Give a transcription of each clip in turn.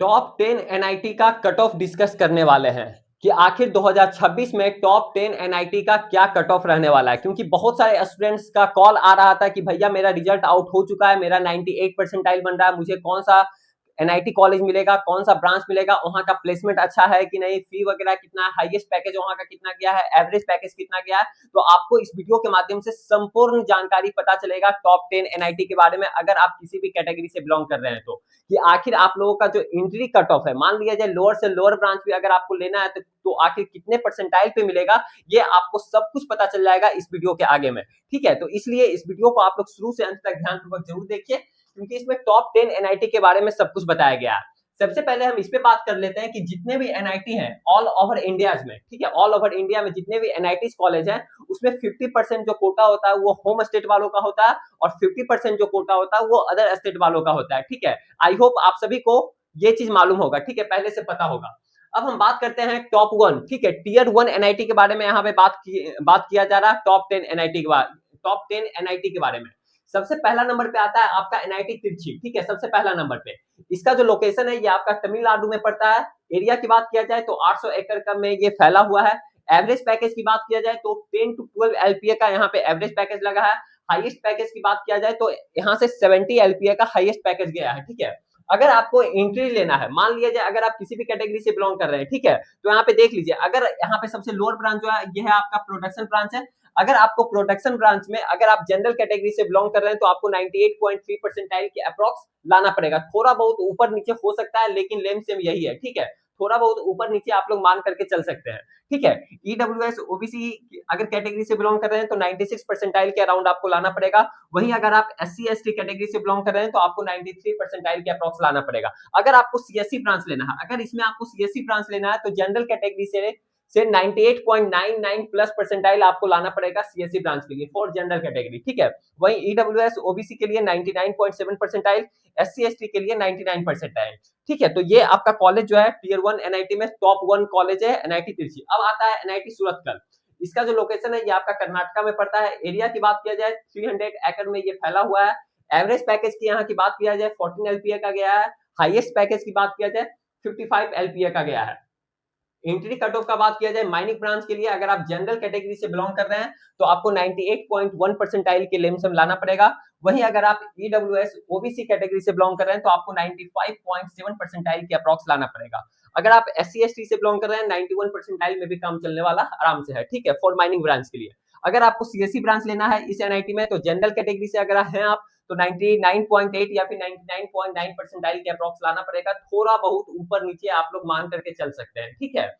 Top 10 NIT का cut off discuss करने वाले हैं कि आखिर 2026 में टॉप 10 एनआईटी का क्या कट ऑफ रहने वाला है, क्योंकि बहुत सारे स्टूडेंट्स का कॉल आ रहा था कि भैया मेरा रिजल्ट आउट हो चुका है, मेरा 98 परसेंटाइल बन रहा है, मुझे कौन सा एनआईटी कॉलेज मिलेगा, कौन सा ब्रांच मिलेगा, वहां का प्लेसमेंट अच्छा है कि नहीं, फी वगैरह कितना, हाईएस्ट पैकेज वहां का कितना गया है, एवरेज पैकेज कितना गया है। तो आपको इस वीडियो के माध्यम से संपूर्ण जानकारी पता चलेगा टॉप 10 एनआईटी के बारे में, अगर आप किसी भी कैटेगरी से बिलोंग कर रहे हैं तो, कि आखिर आप लोगों का जो एंट्री कट ऑफ है, मान लिया जाए लोअर से लोअर ब्रांच भी अगर आपको लेना है तो आखिर कितने परसेंटाइल पे मिलेगा, ये आपको सब कुछ पता चल जाएगा इस वीडियो के आगे में। ठीक है, तो इसलिए इस वीडियो को आप लोग शुरू से अंत तक ध्यानपूर्वक जरूर देखिए, क्योंकि इसमें टॉप 10 एनआईटी के बारे में सब कुछ बताया गया है। सबसे पहले हम इस पे बात कर लेते हैं कि जितने भी एनआईटी हैं ऑल ओवर इंडिया में, ठीक है, ऑल ओवर इंडिया में जितने भी एनआईटी कॉलेज हैं उसमें 50% जो कोटा होता है वो होम स्टेट वालों का होता है और 50% जो कोटा होता है वो अदर स्टेट वालों का होता है। ठीक है, आई होप आप सभी को ये चीज मालूम होगा, ठीक है, पहले से पता होगा। अब हम बात करते हैं टॉप 1, ठीक है, टियर 1 एनआईटी के बारे में यहाँ पे बात किया जा रहा है, टॉप 10 एनआईटी के बारे, टॉप 10 एनआईटी के बारे में। सबसे पहला नंबर पे आता है आपका एनआईटी तिरछी, ठीक है, सबसे पहला नंबर पे। इसका जो लोकेशन है ये आपका तमिलनाडु में पड़ता है। एरिया की बात किया जाए तो 800 एकड़ का में ये फैला हुआ है। एवरेज पैकेज की बात किया जाए तो 10 to 12 एलपीए का यहाँ पे एवरेज पैकेज लगा है। हाईएस्ट पैकेज की बात किया जाए तो यहाँ से 70 एलपीए का हाईएस्ट पैकेज गया है। ठीक है, अगर आपको एंट्री लेना है, मान लिया जाए अगर आप किसी भी कैटेगरी से बिलोंग कर रहे हैं, ठीक है, तो यहाँ पे देख लीजिए, अगर यहाँ पे सबसे लोअर ब्रांच जो है ये है आपका प्रोडक्शन ब्रांच है। अगर आपको प्रोडक्शन ब्रांच में अगर आप जनरल कैटेगरी से बिलोंग कर रहे हैं तो आपको 98.3 परसेंटाइल के अप्रॉक्स लाना पड़ेगा। थोड़ा बहुत ऊपर नीचे हो सकता है लेकिन लेम सेम यही है। ठीक है, थोड़ा बहुत ऊपर नीचे आप लोग मान करके चल सकते हैं। ठीक है, ईडब्ल्यूएस ओबीसी अगर कैटेगरी से बिलोंग कर रहे हैं तो 96 परसेंटाइल के अराउंड आपको लाना पड़ेगा। वहीं अगर आप एससी एसटी कैटेगरी से बिलोंग कर रहे हैं तो आपको 93 परसेंटाइल के अप्रॉक्स लाना पड़ेगा। अगर आपको सीएससी ब्रांच लेना है, अगर इसमें आपको सीएससी ब्रांच लेना है तो जनरल कैटेगरी से 98.99 प्लस परसेंटाइल आपको लाना पड़ेगा सीएससी ब्रांच के लिए फॉर जनरल कैटेगरी। ठीक है, वहीं ईडब्ल्यूएस ओबीसी के लिए 99.7 परसेंटाइल, एससी एसटी के लिए 99 परसेंटाइल। ठीक है, तो ये आपका कॉलेज जो है टियर 1 एनआईटी में टॉप 1 कॉलेज है एनआईटी तिरछी। अब आता है एनआईटी सूरतकल। इसका जो लोकेशन है ये आपका कर्नाटका में पड़ता है। एरिया की बात किया जाए 300 एकड़ में ये फैला हुआ है। एवरेज पैकेज की यहाँ की बात किया जाए 14 एलपीए का गया है। हाईएस्ट पैकेज की बात किया जाए 55 एलपीए का गया है। एंट्री कट ऑफ का बात किया जाए माइनिंग ब्रांच के लिए, अगर आप जनरल कैटेगरी से बिलोंग कर रहे हैं तो आपको 98.1 परसेंटाइल के लेमसम लाना पड़ेगा। वहीं अगर आप ईडब्ल्यूएस ओबीसी कैटेगरी से बिलोंग कर रहे हैं तो आपको 95.7 परसेंटाइल के अप्रॉक्स लाना पड़ेगा। अगर आप एससी एसटी से बिलोंग कर रहे हैं 91 परसेंटाइल में भी काम चलने वाला आराम से है। ठीक है, फॉर माइनिंग ब्रांच के लिए। अगर आपको सीएससी ब्रांच लेना है इस एनआईटी में तो जनरल कैटेगरी से अगर हैं आप तो 99.8 या फिर 99.9 परसेंटाइल के अप्रॉक्स लाना पड़ेगा। थोड़ा बहुत ऊपर नीचे आप लोग मान करके चल सकते हैं। ठीक है,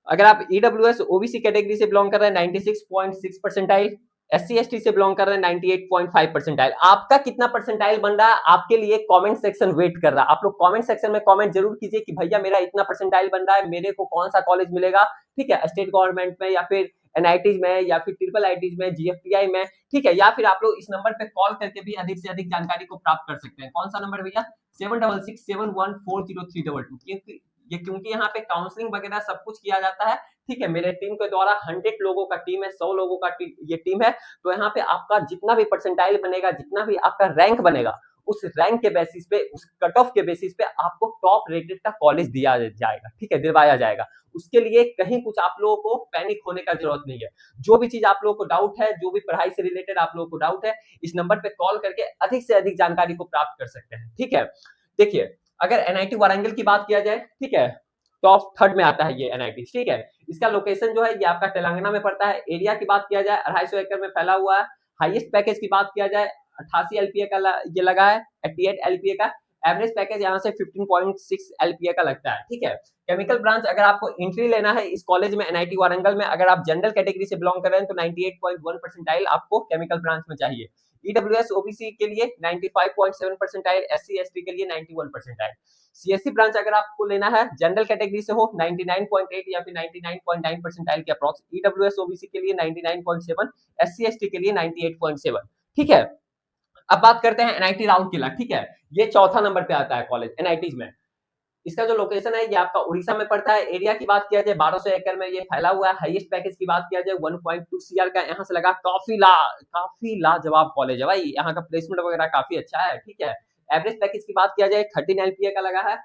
अगर आप ईडब्ल्यूएस ओबीसी कैटेगरी से बिलोंग कर रहे हैं 96.6 परसेंटाइल, एससी एसटी से बिलोंग कर रहे हैं 98.5 परसेंटाइल। आपका कितना परसेंटाइल बन रहा है आपके लिए कमेंट सेक्शन वेट कर रहा है। आप लोग कमेंट सेक्शन में कमेंट जरूर कीजिए कि भैया मेरा इतना परसेंटाइल बन रहा है, मेरे को कौन सा कॉलेज मिलेगा। ठीक है, स्टेट गवर्नमेंट में या फिर एनआईटीज में या फिर ट्रिपल आईटीज में, जीएफटीआई में। ठीक है, या फिर आप लोग इस नंबर पे कॉल करके भी अधिक से अधिक जानकारी को प्राप्त कर सकते हैं। कौन सा नंबर भैया? 7667140322। क्योंकि यहाँ पे काउंसलिंग वगैरह सब कुछ किया जाता है। ठीक है, मेरे टीम के द्वारा 100 लोगों का टीम है, 100 लोगों का ये टीम है। तो यहाँ पे आपका जितना भी परसेंटाइल बनेगा, जितना भी आपका रैंक बनेगा, उस रैंक के बेसिस पे, उस कट ऑफ के बेसिस पे आपको टॉप रेटेड का कॉलेज दिया जाएगा। ठीक है, दिलवाया जाएगा। उसके लिए कहीं कुछ आप लोगों को पैनिक होने का जरूरत नहीं है। जो भी चीज आप लोगों को डाउट है, जो भी पढ़ाई से रिलेटेड आप लोगों को डाउट है, इस नंबर पे कॉल करके अधिक से अधिक जानकारी को प्राप्त कर सकते हैं। ठीक है, देखिए, अगर एनआईटी वारंगल की बात किया जाए, ठीक है, टॉप 3rd में आता है ये एनआईटी। ठीक है, इसका लोकेशन जो है ये आपका तेलंगाना में पड़ता है। एरिया की बात किया जाए 250 एकड़ में फैला हुआ है। हाईएस्ट पैकेज की बात किया जाए 88 एलपीए का ये लगा है, 88 एलपीए का। एवरेज पैकेज यहाँ से 15.6 एलपीए का लगता है। ठीक है, केमिकल ब्रांच अगर आपको एंट्री लेना है इस कॉलेज में एनआईटी वारंगल में, अगर आप जनरल कैटेगरी से बिलोंग कर रहे हैं तो 98.1 परसेंटाइल आपको केमिकल ब्रांच में चाहिए। ईडब्ल्यूएस ओबीसी के लिए 95.7 परसेंटाइल, एससी एसटी के लिए 91 परसेंटाइल। सीएससी ब्रांच अगर आपको लेना है जनरल कैटेगरी से हो 99.8 या फिर 99.9 परसेंटाइल के अप्रॉक्स। ईडब्ल्यूएस ओबीसी के लिए 99.7, एससी एसटी के लिए 98.7। ठीक है, अब बात करते हैं एनआईटी राउरकेला। ठीक है, ये चौथा नंबर पे आता है कॉलेज एनआईटीज में। इसका जो लोकेशन है ये आपका उड़ीसा में पड़ता है। एरिया की बात किया जाए 1200 एकड़ में ये फैला हुआ है। हाईएस्ट पैकेज की बात किया जाए 1.2 सीआर का यहाँ से लगा। काफी लाजवाब कॉलेज है भाई, यहाँ का प्लेसमेंट वगैरह काफी अच्छा है। ठीक है, एवरेज पैकेज की बात किया जाए 13 एलपीए का लगा है।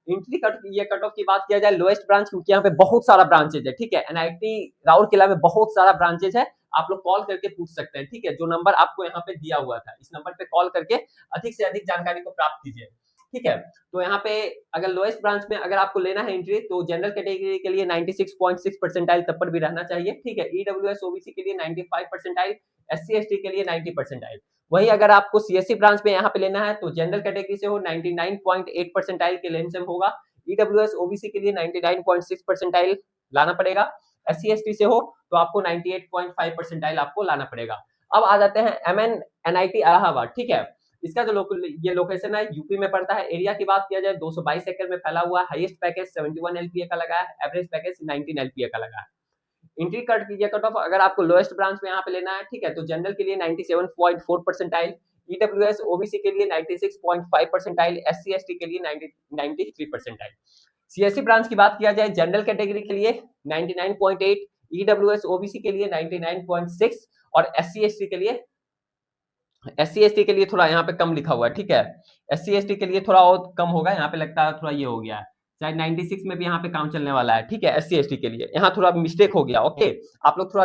एंट्री कट ये कट ऑफ की बात किया जाए लोएस्ट ब्रांच, क्योंकि यहाँ पे बहुत सारा ब्रांचेज है, ठीक है, एनआईटी राउरकेला में बहुत सारा ब्रांचेज है, आप लोग कॉल करके पूछ सकते हैं, ठीक है, जो नंबर आपको यहाँ पे दिया हुआ था इस नंबर पे कॉल करके अधिक से अधिक जानकारी को प्राप्त कीजिए, ठीक है। तो यहाँ पे अगर लोएस्ट ब्रांच में अगर आपको लेना है एंट्री तो जनरल कैटेगरी के लिए 96.6 परसेंटाइल तब पर भी रहना चाहिए, ठीक है, ईडब्ल्यूएस ओबीसी के लिए 95 परसेंटाइल, एससी एसटी के लिए 90 परसेंटाइल। वहीं अगर आपको सीएससी ब्रांच में यहाँ पे लेना है तो जनरल कैटेगरी से हो 99.8 परसेंटाइल के लेमसम होगा, ईडब्ल्यूएस ओबीसी के लिए 99.6 परसेंटाइल लाना पड़ेगा, एससी एसटी से हो तो आपको 98.5 परसेंटाइल आपको लाना पड़ेगा। अब आ जाते हैं एमएनएनआईटी इलाहाबाद, ठीक है, इसका जो ये लोकेशन है यूपी में पड़ता है। एरिया की बात किया जाए 222 एकड़ में फैला हुआ है, हाईएस्ट पैकेज 71 एलपीए का लगा है, एवरेज पैकेज 19 एलपीए का लगा है। एंट्री कट कीजिए कट ऑफ अगर आपको लोएस्ट ब्रांच में यहाँ पे लेना है, ठीक है, तो जनरल के लिए 97.4 परसेंटाइल, ईडब्ल्यूएस ओबीसी के लिए 96.5 परसेंटाइल, एससी एसटी के लिए 93 परसेंटाइल। सीएससी ब्रांच की बात किया जाए जनरल कैटेगरी के लिए 99.8, ईडब्ल्यूएस ओबीसी के लिए 99.6 और एससी एसटी के लिए थोड़ा यहाँ पे कम लिखा हुआ है, ठीक है, एससी एसटी के लिए थोड़ा और कम होगा, यहाँ पे लगता है थोड़ा ये हो गया है, शायद 96 में भी यहाँ पे काम चलने वाला है, ठीक है, एससी एसटी के लिए यहाँ थोड़ा मिस्टेक हो गया, ओके, आप लोग थोड़ा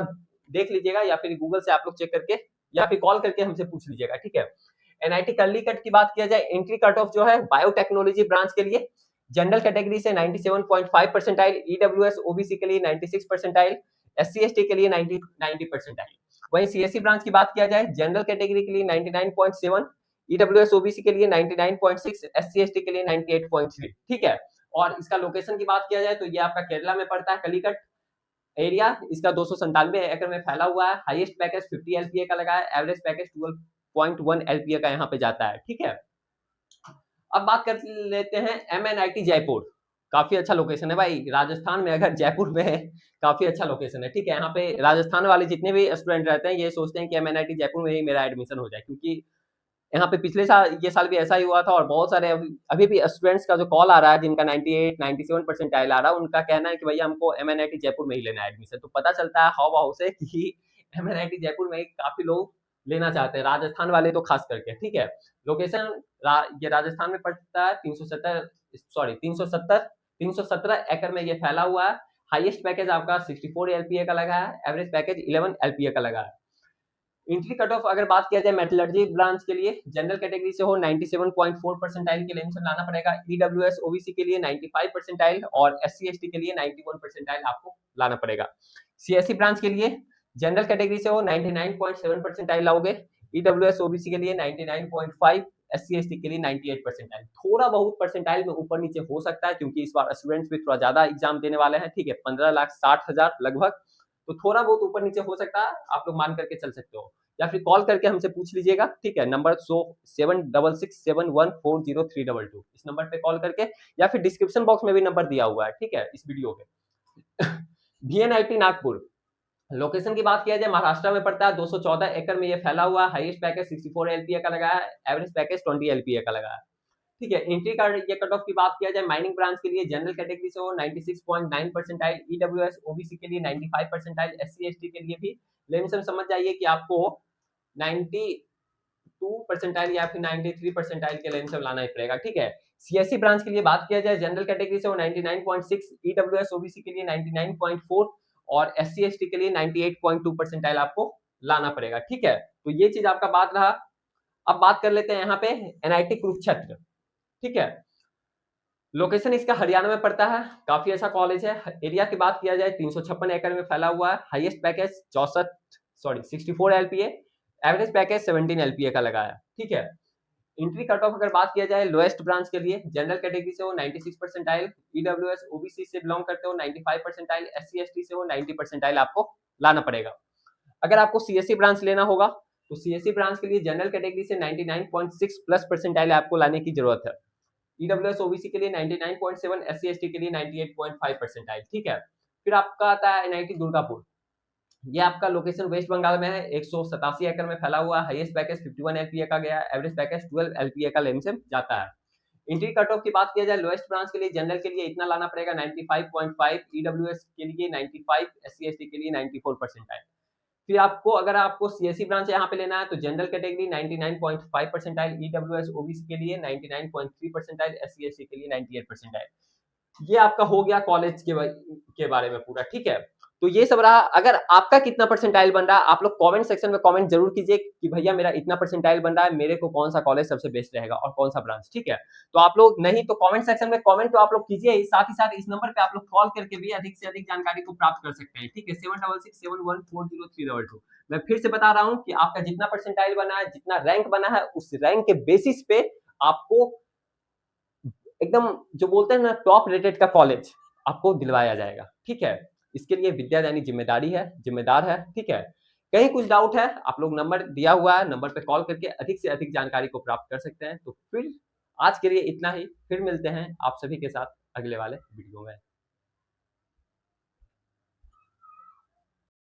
देख लीजिएगा या फिर गूगल से आप लोग चेक करके या फिर कॉल करके हमसे पूछ लीजिएगा, ठीक है। एनआईटी कर्लीकट की बात किया जाए एंट्री कट ऑफ जो है बायोटेक्नोलॉजी ब्रांच के लिए जनरल कैटेगरी से 97.5 परसेंटाइल, ईडब्ल्यूएस ओबीसी के लिए 96 परसेंटाइल, एससी एसटी के लिए 90 परसेंटाइल। वहीं सीएससी ब्रांच की बात किया जाए जनरल कैटेगरी के लिए 99.7, ईडब्ल्यूएस ओबीसी के लिए 99.6, एससी एसटी के लिए 98.3, ठीक है। और इसका लोकेशन की बात किया जाए तो ये आपका केरला में पड़ता है, कलीकट एरिया, इसका 297 एकड़ में फैला हुआ है, हाईएस्ट पैकेज 50 एलपीए का लगा है, एवरेज पैकेज 12.1 एलपीए का यहाँ पे जाता है, ठीक है। अब बात कर लेते हैं एमएनआईटी जयपुर, काफी अच्छा लोकेशन है भाई, राजस्थान में अगर जयपुर में है काफी अच्छा लोकेशन है, ठीक है। यहाँ पे राजस्थान वाले जितने भी स्टूडेंट रहते हैं ये सोचते हैं कि एमएनआईटी जयपुर में ही मेरा एडमिशन हो जाए, क्योंकि यहाँ पे पिछले साल ये साल भी ऐसा ही हुआ था और बहुत सारे अभी भी स्टूडेंट्स का जो कॉल आ रहा है जिनका 98 97 परसेंटाइल आ रहा है, उनका कहना है कि भैया हमको एमएनआईटी जयपुर में ही लेना है एडमिशन। तो पता चलता है हाव भाव से कि एमएनआईटी जयपुर में काफी लोग लेना चाहते हैं, राजस्थान वाले तो खास करके, ठीक है। लोकेशन ये राजस्थान में पड़ता है 317 एकड़ में ये फैला हुआ है, हाईएस्ट पैकेज आपका 64 एलपीए का लगा है, एवरेज पैकेज 11 एलपीए का लगा है। एंट्री कट ऑफ अगर बात किया जाए मेटलर्जी ब्रांच के लिए जनरल कैटेगरी से हो 97.4 परसेंटाइल के लेमसम लाना पड़ेगा, ईडब्ल्यूएस ओबीसी के लिए 95 परसेंटाइल और एससी एसटी के लिए 91 परसेंटाइल आपको लाना पड़ेगा। सीएससी ब्रांच के लिए जनरल कैटेगरी से हो 99.7 परसेंटाइल लाओगे, ईडब्ल्यूएस ओबीसी के लिए 99.5, एससी एसटी के लिए 98 परसेंटाइल। थोड़ा बहुत परसेंटाइल में ऊपर नीचे हो सकता है क्योंकि इस बार स्टूडेंट्स भी थोड़ा ज्यादा एग्जाम देने वाले हैं, ठीक है, 15,60,000 लगभग, तो थोड़ा बहुत ऊपर नीचे हो सकता है, आप लोग मान करके चल सकते हो या फिर कॉल करके हमसे पूछ लीजिएगा, ठीक है, नंबर 7667140322 इस नंबर पे कॉल करके या फिर डिस्क्रिप्शन बॉक्स में भी नंबर दिया हुआ है, ठीक है, इस वीडियो पे। वीएनआईटी नागपुर लोकेशन की बात किया जाए महाराष्ट्र में पड़ता है, 214 एकड़ में ये फैला हुआ है, हाईएस्ट पैकेज 64 एलपीए का लगा है, एवरेज पैकेज 20 एलपीए का लगा है, ठीक है। एंट्री कार्ड ये कट ऑफ की बात किया जाए माइनिंग ब्रांच के लिए जनरल कैटेगरी से हो 96.9 परसेंटाइल, ईडब्ल्यूएस ओबीसी के लिए 95 परसेंटाइल, एससी एसटी के लिए भी लेमसम समझ जाइए कि आपको 92 परसेंटाइल या फिर 93 परसेंटाइल के लेमसम लाना ही पड़ेगा, ठीक है। सीएससी ब्रांच के लिए बात किया जाए जनरल कैटेगरी से हो 99.6, ईडब्ल्यूएस ओबीसी के लिए 99.4 और एससी एसटी के लिए 98.2 परसेंटाइल आपको लाना पड़ेगा, ठीक है। तो ये चीज आपका बात रहा। अब बात कर लेते हैं यहाँ पे एनआईटी कुरुक्षेत्र, ठीक है, लोकेशन इसका हरियाणा में पड़ता है, काफी अच्छा कॉलेज है। एरिया की बात किया जाए 356 एकड़ में फैला हुआ है, highest package 64 LPA, average package 17 LPA का लगा है, ठीक है। एंट्री कट ऑफ अगर बात किया जाए लोएस्ट ब्रांच के लिए जनरल कैटेगरी से हो 96 परसेंटाइल, ईडब्ल्यूएस ओबीसी से बिलोंग करते हो 95 परसेंटाइल, एससी एसटी से हो 90 परसेंटाइल आपको लाना पड़ेगा। अगर आपको सीएससी ब्रांच लेना होगा तो सीएससी ब्रांच के लिए जनरल कैटेगरी से 99.6 प्लस परसेंटाइल आपको लाने की जरूरत है, ईडब्ल्यूएस ओबीसी के लिए 99.7, एससी एसटी के लिए 98.5 परसेंटाइल, ठीक है। फिर आपका आता है एनआईटी दुर्गापुर, ये आपका लोकेशन वेस्ट बंगाल में है, 187 एकड़ में फैला हुआ है, हाईएस्ट पैकेज 51 एलपीए का गया, एवरेज पैकेज 12 एलपीए का लेमसम जाता है। एंट्री कट ऑफ की बात किया जाए लोएस्ट ब्रांच के लिए जनरल के लिए इतना लाना पड़ेगा 95.5, ईडब्ल्यूएस के लिए 95, एससी एसटी के लिए 94 परसेंटाइल। फिर आपको अगर आपको सीएससी ब्रांच यहाँ पे लेना है तो general category 99.5 percentile, EWS OBC के लिए 99.3 परसेंटाइल, एससी एसटी के लिए 98 परसेंटाइल। ये आपका हो गया कॉलेज के बारे में पूरा, ठीक है। तो ये सब रहा। अगर आपका कितना परसेंटाइल बन रहा है आप लोग कमेंट सेक्शन में कमेंट जरूर कीजिए कि भैया मेरा इतना परसेंटाइल बन रहा है, मेरे को कौन सा कॉलेज सबसे बेस्ट रहेगा और कौन सा ब्रांच, ठीक है। तो आप लोग नहीं तो कमेंट सेक्शन में कमेंट तो आप लोग कीजिए ही, साथ ही साथ इस नंबर पे आप लोग कॉल करके भी अधिक से अधिक जानकारी को प्राप्त कर सकते हैं, ठीक है। 7667140322। मैं फिर से बता रहा हूँ कि आपका जितना परसेंटाइल बना है, जितना रैंक बना है, उस रैंक के बेसिस पे आपको एकदम जो बोलते हैं ना टॉप रेटेड का कॉलेज आपको दिलवाया जाएगा, ठीक है। इसके लिए विद्यादायनी जिम्मेदार है, ठीक है। कहीं कुछ डाउट है आप लोग नंबर दिया हुआ है, नंबर पे कॉल करके अधिक से अधिक जानकारी को प्राप्त कर सकते हैं। तो फिर आज के लिए इतना ही, फिर मिलते हैं आप सभी के साथ अगले वाले वीडियो में।